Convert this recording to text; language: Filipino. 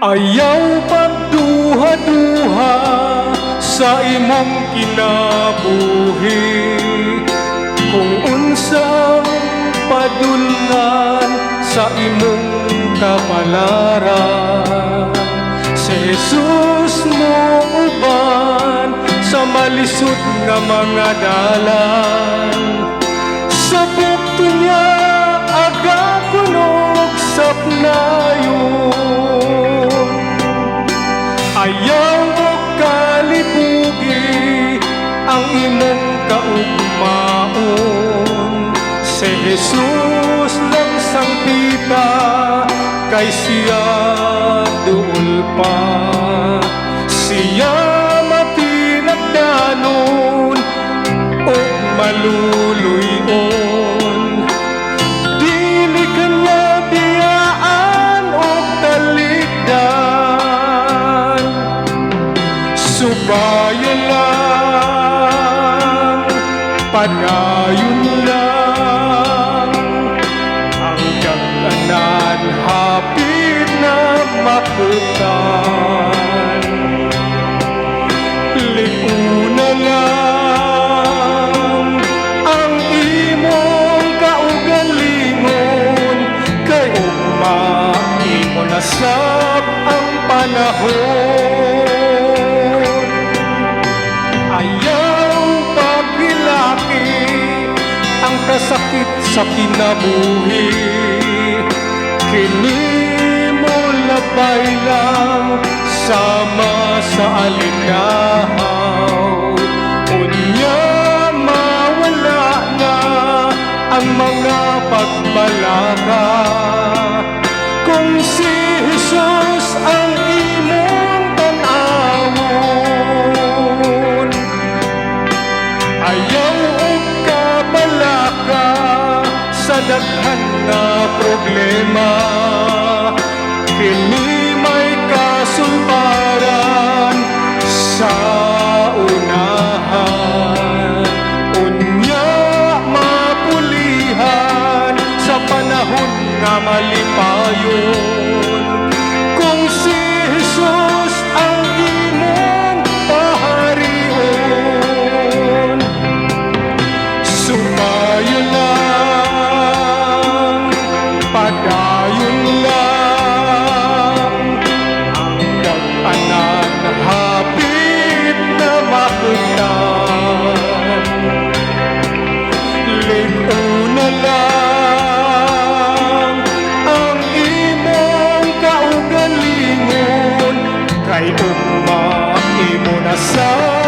Ayaw pagduha-duha sa imong kinabuhi, kung unsang padulngan sa imong kapalaran. Si Jesus mo uban sa malisod nga mga dalan, sa bukto niya agakunog sa pnayon. Ayaw mo kalibugi ang imong kaugmaon. Si Jesus nagsangpita kay siya duol pa. Siya matinagdanon o maluluyon. Dili kanya biyaan o talikdan, subayan lang, padayon lang, hanggang anan hapit na makutan. Liuna lang ang imong kaugalingon, kay ugma imo nasab ang panahon. Ayaw pagbilaki ang kasakit sa kinabuhi, kini mo labay lang sama sa alingahaw. Unya mawala na ang mga pagbalaka, kung si Jesus ang imong tan-awon. Ayaw og kabalaka sa daghan na problema, kini may kasulbaran sa unahan. Unya mapulihan sa panahon nga malipayon, kung si Jesus ang imong paharion. Sumayon lang, padayon lang, hanggang anan hapit na makutan. Liguna lang ang imong kaugalingon, kay ugma imo nasab